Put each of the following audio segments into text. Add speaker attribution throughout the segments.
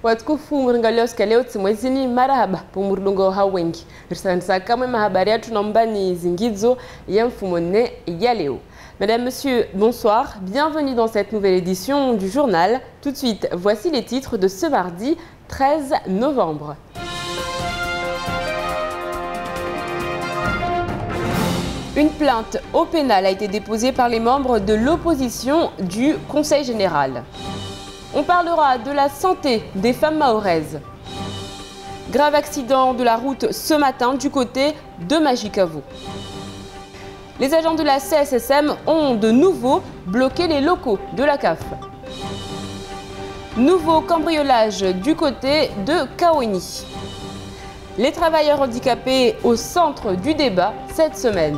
Speaker 1: Watukufu mringalioska leo timwezini marahaba pomurdungo hawengi. Risanisa kamwe mahabari yetu naomba ni zingizo ya mfumo nne ya leo. Mesdames, Messieurs, bonsoir. Bienvenue dans cette nouvelle édition du journal. Tout de suite, voici les titres de ce mardi 13 novembre. Une plainte au pénal a été déposée par les membres de l'opposition du Conseil général. On parlera de la santé des femmes mahoraises. Grave accident de la route ce matin du côté de Majicavo. Les agents de la CSSM ont de nouveau bloqué les locaux de la CAF. Nouveau cambriolage du côté de Kaoni. Les travailleurs handicapés au centre du débat cette semaine.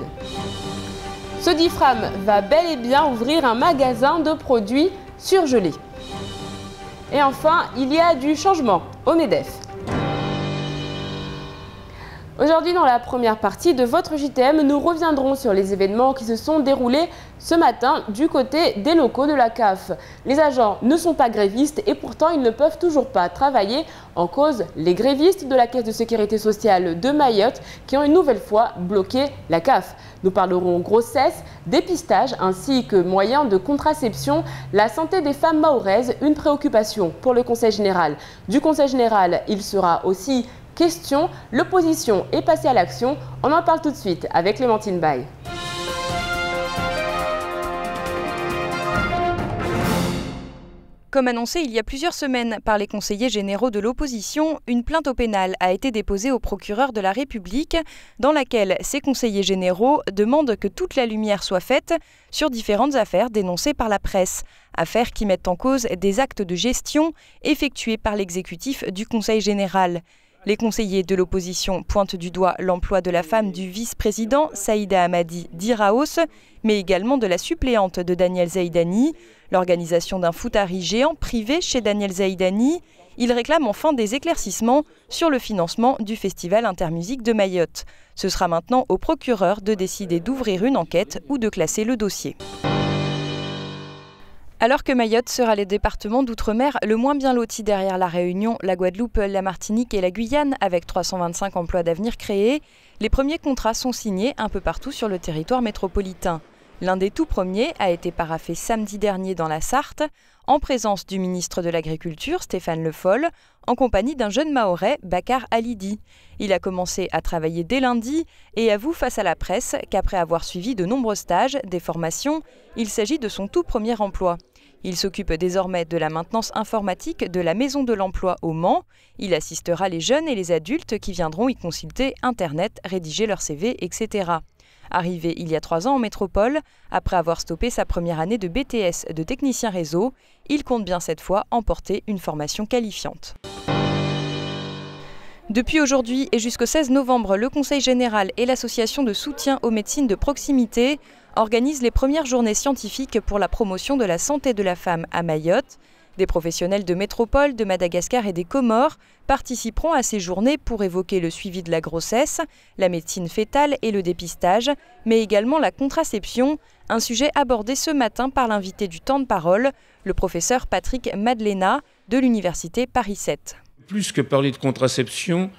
Speaker 1: Sodifram va bel et bien ouvrir un magasin de produits surgelés. Et enfin, il y a du changement au MEDEF. Aujourd'hui, dans la première partie de votre JTM, nous reviendrons sur les événements qui se sont déroulés ce matin du côté des locaux de la CAF. Les agents ne sont pas grévistes et pourtant ils ne peuvent toujours pas travailler en cause les grévistes de la Caisse de sécurité sociale de Mayotte qui ont une nouvelle fois bloqué la CAF. Nous parlerons grossesse, dépistage ainsi que moyens de contraception. La santé des femmes mahoraises, une préoccupation pour le Conseil général. Du Conseil général, il sera aussi question, l'opposition est passée à l'action. On en parle tout de suite avec Clémentine Baye.
Speaker 2: Comme annoncé il y a plusieurs semaines par les conseillers généraux de l'opposition, une plainte au pénal a été déposée au procureur de la République dans laquelle ces conseillers généraux demandent que toute la lumière soit faite sur différentes affaires dénoncées par la presse. Affaires qui mettent en cause des actes de gestion effectués par l'exécutif du Conseil général. Les conseillers de l'opposition pointent du doigt l'emploi de la femme du vice-président Saïda Hamadi d'Iraos, mais également de la suppléante de Daniel Zaïdani, l'organisation d'un foutari géant privé chez Daniel Zaïdani. Ils réclament enfin des éclaircissements sur le financement du Festival Intermusique de Mayotte. Ce sera maintenant au procureur de décider d'ouvrir une enquête ou de classer le dossier. Alors que Mayotte sera le département d'outre-mer le moins bien loti derrière la Réunion, la Guadeloupe, la Martinique et la Guyane, avec 325 emplois d'avenir créés, les premiers contrats sont signés un peu partout sur le territoire métropolitain. L'un des tout premiers a été paraphé samedi dernier dans la Sarthe, en présence du ministre de l'Agriculture, Stéphane Le Foll, en compagnie d'un jeune Mahorais, Bakar Alidi. Il a commencé à travailler dès lundi et avoue face à la presse qu'après avoir suivi de nombreux stages, des formations, il s'agit de son tout premier emploi. Il s'occupe désormais de la maintenance informatique de la Maison de l'Emploi au Mans. Il assistera les jeunes et les adultes qui viendront y consulter Internet, rédiger leur CV, etc. Arrivé il y a 3 ans en métropole, après avoir stoppé sa première année de BTS de technicien réseau, il compte bien cette fois emporter une formation qualifiante. Depuis aujourd'hui et jusqu'au 16 novembre, le Conseil général et l'association de soutien aux médecines de proximité organisent les premières journées scientifiques pour la promotion de la santé de la femme à Mayotte. Des professionnels de métropole, de Madagascar et des Comores participeront à ces journées pour évoquer le suivi de la grossesse, la médecine fœtale et le dépistage, mais également la contraception, un sujet abordé ce matin par l'invité du temps de parole, le professeur Patrick Madlena de l'université Paris 7.
Speaker 3: Plus que parler de contraception,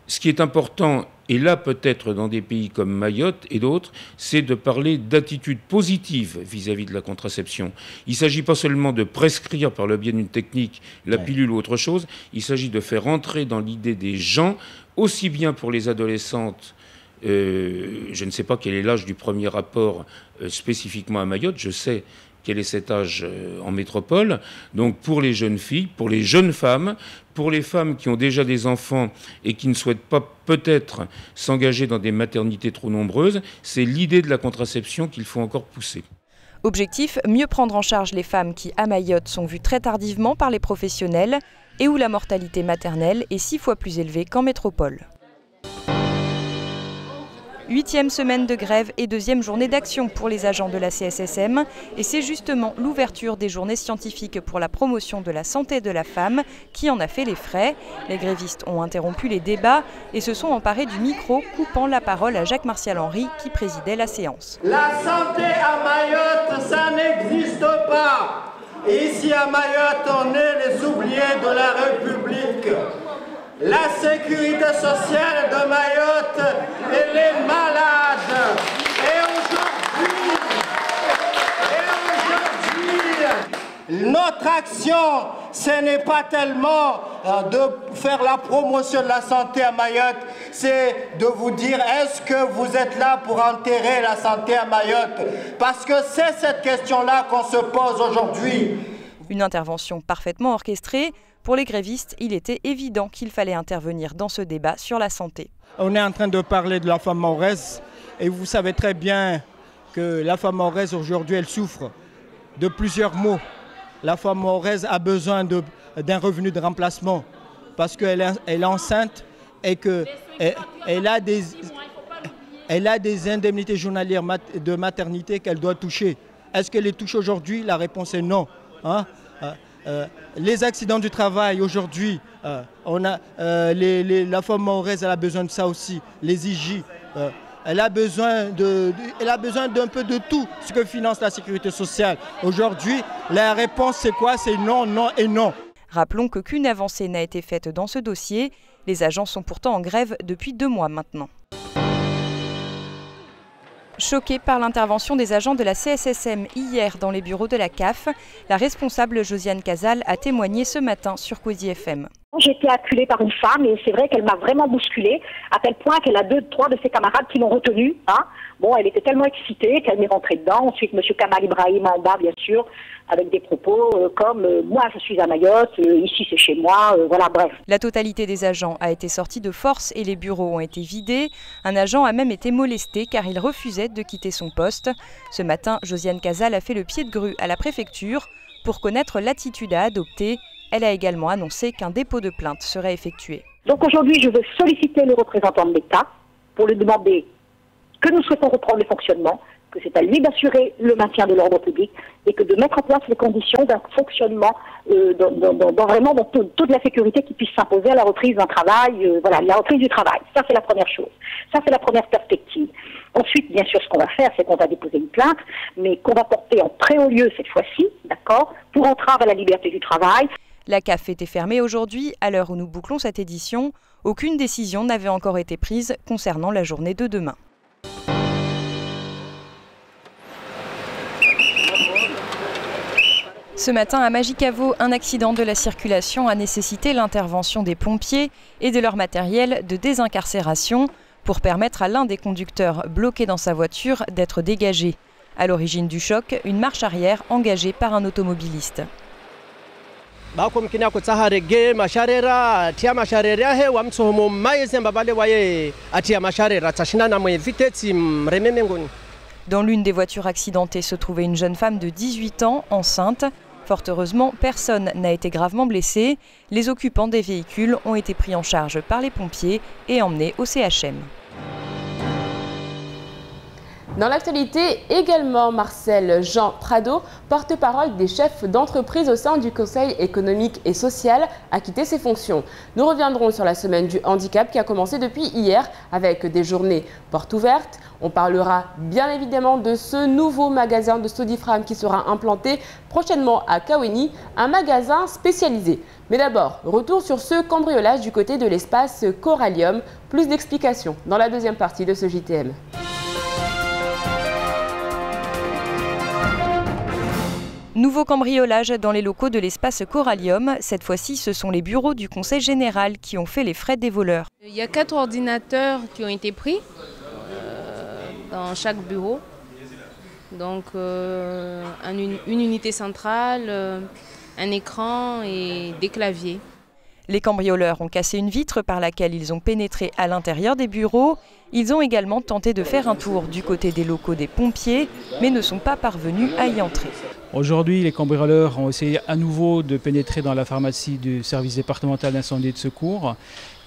Speaker 3: ce qui est important, et là peut-être dans des pays comme Mayotte et d'autres, c'est de parler d'attitude positive vis-à-vis de la contraception. Il ne s'agit pas seulement de prescrire par le biais d'une technique la pilule ou autre chose, il s'agit de faire entrer dans l'idée des gens, aussi bien pour les adolescentes. Je ne sais pas quel est l'âge du premier rapport spécifiquement à Mayotte, je sais quel est cet âge en métropole. Donc pour les jeunes filles, pour les jeunes femmes, pour les femmes qui ont déjà des enfants et qui ne souhaitent pas peut-être s'engager dans des maternités trop nombreuses, c'est l'idée de la contraception qu'il faut encore pousser.
Speaker 2: Objectif, mieux prendre en charge les femmes qui, à Mayotte, sont vues très tardivement par les professionnels et où la mortalité maternelle est 6 fois plus élevée qu'en métropole. 8e semaine de grève et 2e journée d'action pour les agents de la CSSM. Et c'est justement l'ouverture des journées scientifiques pour la promotion de la santé de la femme qui en a fait les frais. Les grévistes ont interrompu les débats et se sont emparés du micro, coupant la parole à Jacques Martial Henry qui présidait la séance.
Speaker 4: La santé à Mayotte, ça n'existe pas. Ici Ici à Mayotte, on est les oubliés de la République. La sécurité sociale de Mayotte, elle est malade. Et aujourd'hui, notre action, ce n'est pas tellement de faire la promotion de la santé à Mayotte, c'est de vous dire est-ce que vous êtes là pour enterrer la santé à Mayotte? Parce que c'est cette question-là qu'on se pose aujourd'hui.
Speaker 2: Une intervention parfaitement orchestrée. Pour les grévistes, il était évident qu'il fallait intervenir dans ce débat sur la santé.
Speaker 5: On est en train de parler de la femme mahoraise et vous savez très bien que la femme mahoraise aujourd'hui, elle souffre de plusieurs maux. La femme mahoraise a besoin d'un revenu de remplacement parce qu'elle est enceinte et qu'elle a des indemnités journalières de maternité qu'elle doit toucher. Est-ce qu'elle les touche aujourd'hui? La réponse est non. Hein? Les accidents du travail aujourd'hui, la femme mahoraise elle a besoin de ça aussi, les IJ. Elle a besoin d'un peu de tout ce que finance la sécurité sociale. Aujourd'hui, la réponse c'est quoi? C'est non, non et non.
Speaker 2: Rappelons qu'aucune avancée n'a été faite dans ce dossier. Les agents sont pourtant en grève depuis 2 mois maintenant. Choquée par l'intervention des agents de la CSSM hier dans les bureaux de la CAF, la responsable Josiane Casal a témoigné ce matin sur Cauzy FM.
Speaker 6: J'ai été acculée par une femme et c'est vrai qu'elle m'a vraiment bousculée à tel point qu'elle a 2-3 de ses camarades qui l'ont retenue. Hein. Bon, elle était tellement excitée qu'elle m'est rentrée dedans. Ensuite, M. Kamal Ibrahim en bas, bien sûr, avec des propos comme moi je suis à Mayotte, ici c'est chez moi, voilà, bref.
Speaker 2: La totalité des agents a été sortie de force et les bureaux ont été vidés. Un agent a même été molesté car il refusait de quitter son poste. Ce matin, Josiane Casal a fait le pied de grue à la préfecture pour connaître l'attitude à adopter. Elle a également annoncé qu'un dépôt de plainte serait effectué.
Speaker 6: Donc aujourd'hui, je veux solliciter le représentant de l'État pour lui demander que nous souhaitons reprendre le fonctionnement, que c'est à lui d'assurer le maintien de l'ordre public et que de mettre en place les conditions d'un fonctionnement dans toute la sécurité qui puisse s'imposer à la reprise d'un travail, voilà, la reprise du travail. Ça, c'est la première chose. Ça, c'est la première perspective. Ensuite, bien sûr, ce qu'on va faire, c'est qu'on va déposer une plainte, mais qu'on va porter en très haut lieu cette fois-ci, d'accord, pour entrave à la liberté du travail.
Speaker 2: La CAF était fermée aujourd'hui. À l'heure où nous bouclons cette édition, aucune décision n'avait encore été prise concernant la journée de demain. Ce matin à Magicavo, un accident de la circulation a nécessité l'intervention des pompiers et de leur matériel de désincarcération pour permettre à l'un des conducteurs bloqué dans sa voiture d'être dégagé. À l'origine du choc, une marche arrière engagée par un automobiliste. Dans l'une des voitures accidentées se trouvait une jeune femme de 18 ans, enceinte. Fort heureusement, personne n'a été gravement blessé. Les occupants des véhicules ont été pris en charge par les pompiers et emmenés au CHM.
Speaker 1: Dans l'actualité également, Marcel Jean Prado, porte-parole des chefs d'entreprise au sein du Conseil économique et social, a quitté ses fonctions. Nous reviendrons sur la semaine du handicap qui a commencé depuis hier avec des journées portes ouvertes. On parlera bien évidemment de ce nouveau magasin de Sodifram qui sera implanté prochainement à Kawéni, un magasin spécialisé. Mais d'abord, retour sur ce cambriolage du côté de l'espace Corallium. Plus d'explications dans la deuxième partie de ce JTM.
Speaker 2: Nouveau cambriolage dans les locaux de l'espace Corallium. Cette fois-ci, ce sont les bureaux du Conseil général qui ont fait les frais des voleurs.
Speaker 7: Il y a 4 ordinateurs qui ont été pris dans chaque bureau. Donc une unité centrale, un écran et des claviers.
Speaker 2: Les cambrioleurs ont cassé une vitre par laquelle ils ont pénétré à l'intérieur des bureaux. Ils ont également tenté de faire un tour du côté des locaux des pompiers, mais ne sont pas parvenus à y entrer.
Speaker 8: Aujourd'hui, les cambrioleurs ont essayé à nouveau de pénétrer dans la pharmacie du service départemental d'incendie et de secours.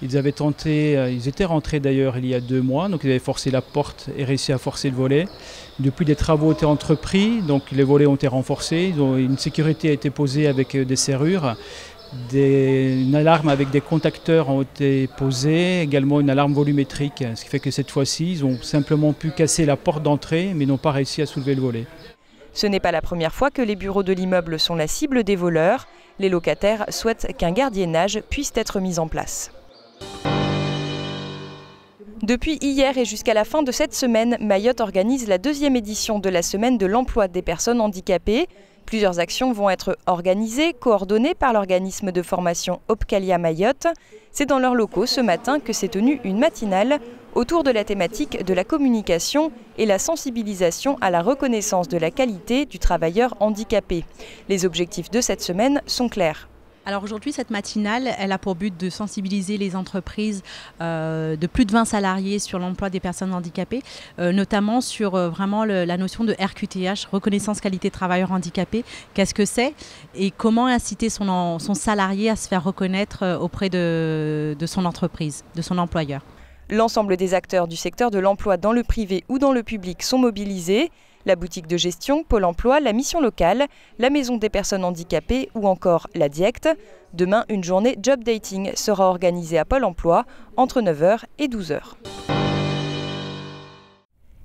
Speaker 8: Ils étaient rentrés d'ailleurs il y a 2 mois, donc ils avaient forcé la porte et réussi à forcer le volet. Depuis, des travaux ont été entrepris, donc les volets ont été renforcés. Une sécurité a été posée avec des serrures. Une alarme avec des contacteurs ont été posés, également une alarme volumétrique, ce qui fait que cette fois-ci, ils ont simplement pu casser la porte d'entrée, mais n'ont pas réussi à soulever le volet.
Speaker 2: Ce n'est pas la première fois que les bureaux de l'immeuble sont la cible des voleurs. Les locataires souhaitent qu'un gardiennage puisse être mis en place. Depuis hier et jusqu'à la fin de cette semaine, Mayotte organise la 2e édition de la semaine de l'emploi des personnes handicapées. Plusieurs actions vont être organisées, coordonnées par l'organisme de formation Opcalia Mayotte. C'est dans leurs locaux ce matin que s'est tenue une matinale autour de la thématique de la communication et la sensibilisation à la reconnaissance de la qualité du travailleur handicapé. Les objectifs de cette semaine sont clairs.
Speaker 9: Alors aujourd'hui, cette matinale, elle a pour but de sensibiliser les entreprises de plus de 20 salariés sur l'emploi des personnes handicapées, notamment sur vraiment la notion de RQTH, reconnaissance qualité travailleur handicapé. Qu'est-ce que c'est et comment inciter son salarié à se faire reconnaître auprès de son entreprise, de son employeur.
Speaker 2: L'ensemble des acteurs du secteur de l'emploi dans le privé ou dans le public sont mobilisés. La boutique de gestion, Pôle emploi, la mission locale, la maison des personnes handicapées ou encore la DIECT. Demain, une journée job dating sera organisée à Pôle emploi entre 9h et 12h.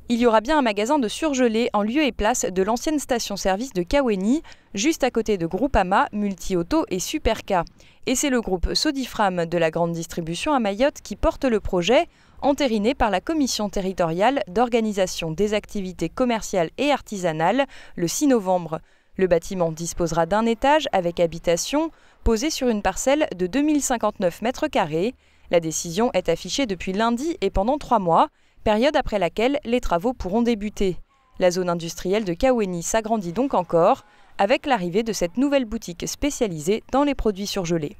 Speaker 2: Il y aura bien un magasin de surgelés en lieu et place de l'ancienne station-service de Kaweni, juste à côté de Groupama, Multi-Auto et Superca. Et c'est le groupe Sodifram de la grande distribution à Mayotte qui porte le projet, entériné par la commission territoriale d'organisation des activités commerciales et artisanales le 6 novembre. Le bâtiment disposera d'un étage avec habitation, posé sur une parcelle de 2059 mètres carrés. La décision est affichée depuis lundi et pendant 3 mois, période après laquelle les travaux pourront débuter. La zone industrielle de Kaweni s'agrandit donc encore, avec l'arrivée de cette nouvelle boutique spécialisée dans les produits surgelés.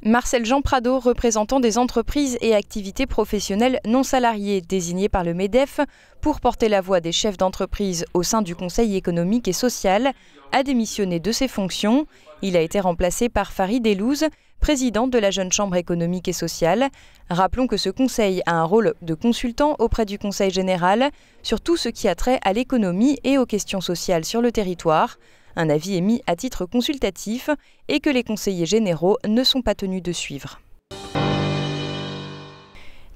Speaker 2: Marcel Jean Prado, représentant des entreprises et activités professionnelles non salariées désignées par le MEDEF pour porter la voix des chefs d'entreprise au sein du Conseil économique et social, a démissionné de ses fonctions. Il a été remplacé par Farid Elouz, président de la Jeune Chambre économique et sociale. Rappelons que ce conseil a un rôle de consultant auprès du Conseil général sur tout ce qui a trait à l'économie et aux questions sociales sur le territoire. Un avis émis à titre consultatif et que les conseillers généraux ne sont pas tenus de suivre.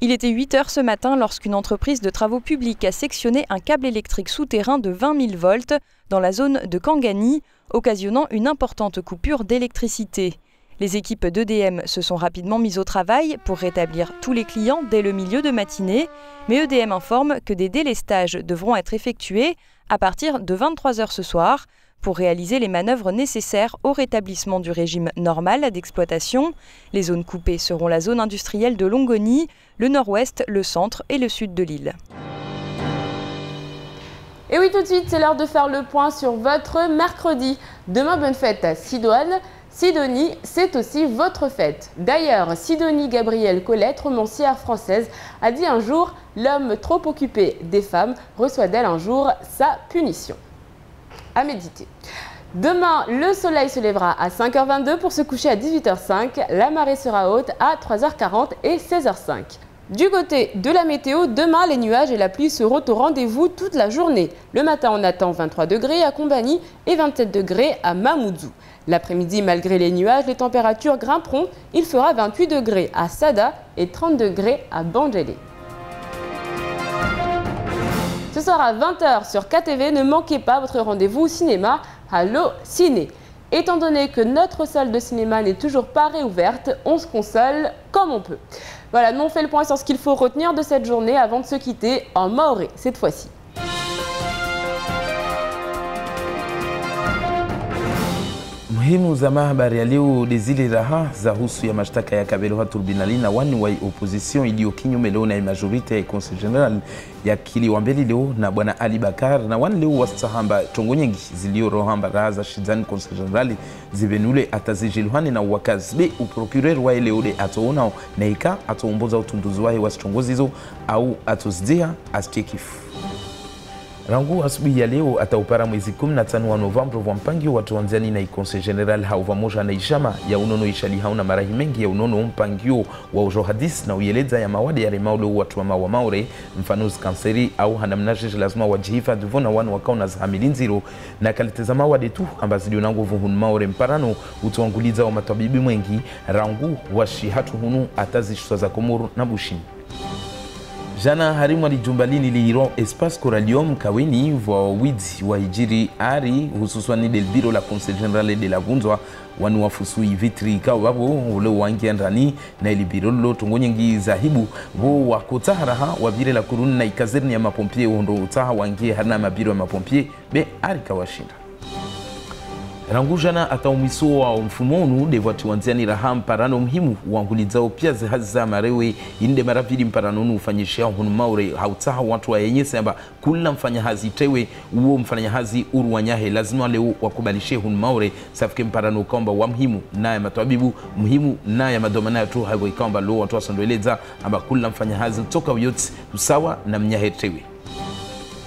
Speaker 2: Il était 8h ce matin lorsqu'une entreprise de travaux publics a sectionné un câble électrique souterrain de 20 000 volts dans la zone de Kangani, occasionnant une importante coupure d'électricité. Les équipes d'EDM se sont rapidement mises au travail pour rétablir tous les clients dès le milieu de matinée, mais EDM informe que des délestages devront être effectués à partir de 23h ce soir pour réaliser les manœuvres nécessaires au rétablissement du régime normal d'exploitation. Les zones coupées seront la zone industrielle de Longoni, le nord-ouest, le centre et le sud de l'île.
Speaker 1: Et oui, tout de suite, c'est l'heure de faire le point sur votre mercredi. Demain, bonne fête à Sidoine. Sidonie, c'est aussi votre fête. D'ailleurs, Sidonie Gabrielle Colette, romancière française, a dit un jour « L'homme trop occupé des femmes reçoit d'elle un jour sa punition ». À méditer. Demain, le soleil se lèvera à 5h22 pour se coucher à 18h05. La marée sera haute à 3h40 et 16h05. Du côté de la météo, demain, les nuages et la pluie seront au rendez-vous toute la journée. Le matin, on attend 23 degrés à Combani et 27 degrés à Mamoudzou. L'après-midi, malgré les nuages, les températures grimperont. Il fera 28 degrés à Sada et 30 degrés à Bandjélé. Ce soir à 20h sur KTV, ne manquez pas votre rendez-vous cinéma Allo Ciné. Étant donné que notre salle de cinéma n'est toujours pas réouverte, on se console comme on peut. Voilà, nous on fait le point sur ce qu'il faut retenir de cette journée avant de se quitter en maoré cette fois-ci.
Speaker 10: Muhimu za habari ya leo ni zile raha za husu ya mashtaka ya Kabelo Turbinali na wani wa opposition iliyo kinyume leo na majorite ya Conseil General ya kiliwa mbele leo na bwana Ali Bakar na wani leo wasahamba tongo nyingi zilio rohamba raha za shizani Conseil General zibenule atazijiluhani na wakazbe uprocureur wa leo de atoona na ika atoomboza utunduzi wahe wasitongozi hizo au atozdia astekifu. Rangu asubuhi ya leo ataupara mwezi 15 wa Novemba wa mpangio wa Tanzania na Conseil General hauva moja na ishama ya unono ishali hauna marahi mengi ya unono mpangio wa ujo hadis na uyeleza ya mawadi ya remaulo watu wa maure mfanuzi kanseri au hanamnajeje lazima wajihifa duvona wanu wakao na zahamilinziro na kaliteza mawadi tu ambazi dionangu vuhun maure mparano utuanguliza wa matabibi mwengi rangu washi hatu hunu atazi shuswa za Komoro na Bushini. Jana harimu alijumbalini lihiro Espace Coralium kaweni vwa wizi wa hijiri ari hususwani del biro la Conseil General de la Vunzwa wanu wafusui vitri ikaw wabo ule wangia ndani na ili biro lo tungonyengi zahibu wo wakotaharaha wabire la kuruni na ikazerni ya mapompie uhondo utaha wangia harina mabiro ya mapompie be ari kawashinda. Rangujana ataumiso wa mfumonu devati wanziani raha mparano muhimu wangulizao pia zihaza marewe inde marafidi mparanonu ufanyishia hunu maure hautaha watu wa yenyese amba kula mfanya hazi tewe uo mfanya hazi uru wanyahe lazima leo wakubalishie hunu maure safike mparano kamba wa muhimu na ya matuabibu muhimu na ya madomana ya tu hawe kamba leo watu wa sondoeleza amba kula mfanya hazi toka uyoti usawa na mnyahe tewe.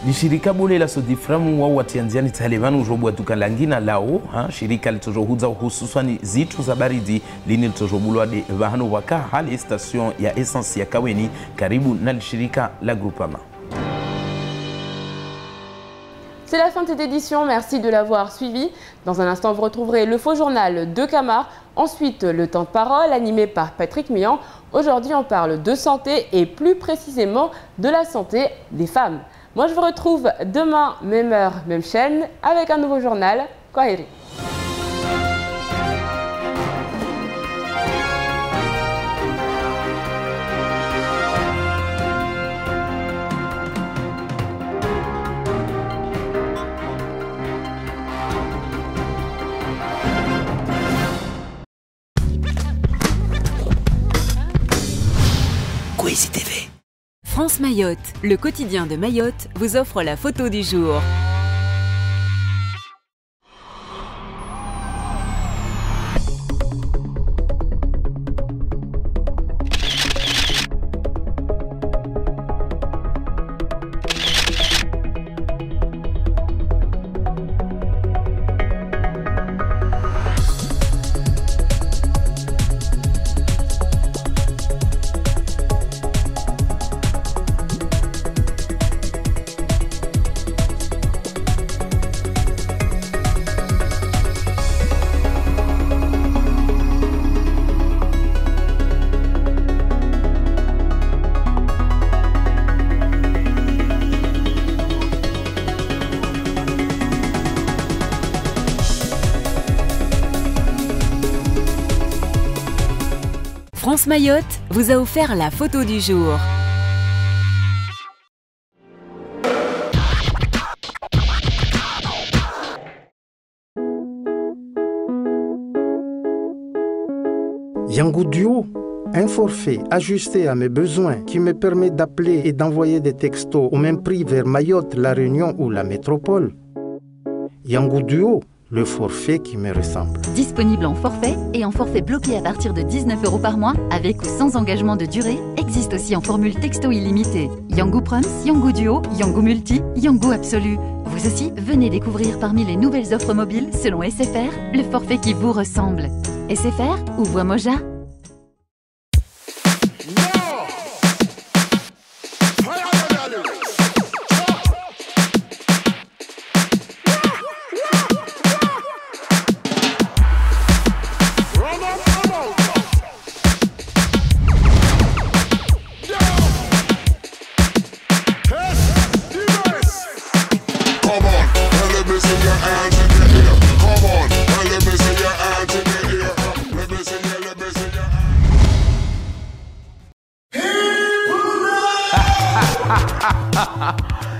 Speaker 10: Ni shirika bole la Sodiframu wao watianziani Talevanu ujobu watukalangina lao shirika litojohuza hususwani zitu za baridi lini litojobulwa de vahano waka hali station ya essence ya Kaweni karibu na shirika la Groupama.
Speaker 1: C'est la fin de cette édition, merci de l'avoir suivi. Dans un instant, vous retrouverez le faux journal de Camar. Ensuite, le temps de parole animé par Patrick Mian. Aujourd'hui, on parle de santé et plus précisément de la santé des femmes. Moi, je vous retrouve demain, même heure, même chaîne, avec un nouveau journal. Kwaheri.
Speaker 11: Kwezi TV. France Mayotte, le quotidien de Mayotte, vous offre la photo du jour. France Mayotte vous a offert la photo du jour.
Speaker 12: Yango Duo, un forfait ajusté à mes besoins qui me permet d'appeler et d'envoyer des textos au même prix vers Mayotte, La Réunion ou la métropole. Yango Duo, le forfait qui me ressemble.
Speaker 13: Disponible en forfait et en forfait bloqué à partir de 19 € par mois, avec ou sans engagement de durée, existe aussi en formule texto illimité. Yango Proms, Yango Duo, Yango Multi, Yango Absolu. Vous aussi, venez découvrir parmi les nouvelles offres mobiles selon SFR, le forfait qui vous ressemble. SFR ou Voix Moja.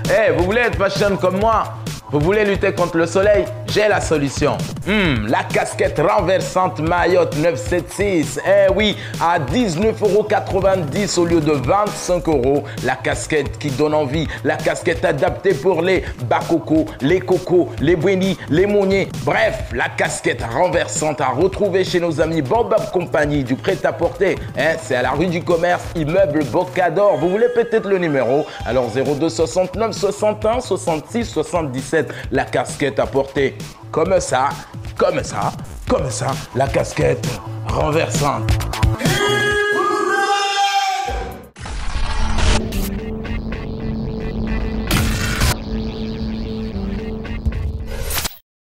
Speaker 10: Hey, vous voulez être fashion comme moi? Vous voulez lutter contre le soleil? J'ai la solution. La casquette renversante Mayotte 976. Eh oui, à 19,90 € au lieu de 25 €. La casquette qui donne envie. La casquette adaptée pour les bakoko, les cocos, les bouénis, les mouniers. Bref, la casquette renversante à retrouver chez nos amis Baobab Compagnie du prêt-à-porter. C'est à la rue du Commerce, immeuble Bocador. Vous voulez peut-être le numéro? Alors 02 69 61 66 77. La casquette à porter. Comme ça, comme ça, comme ça, la casquette renversante.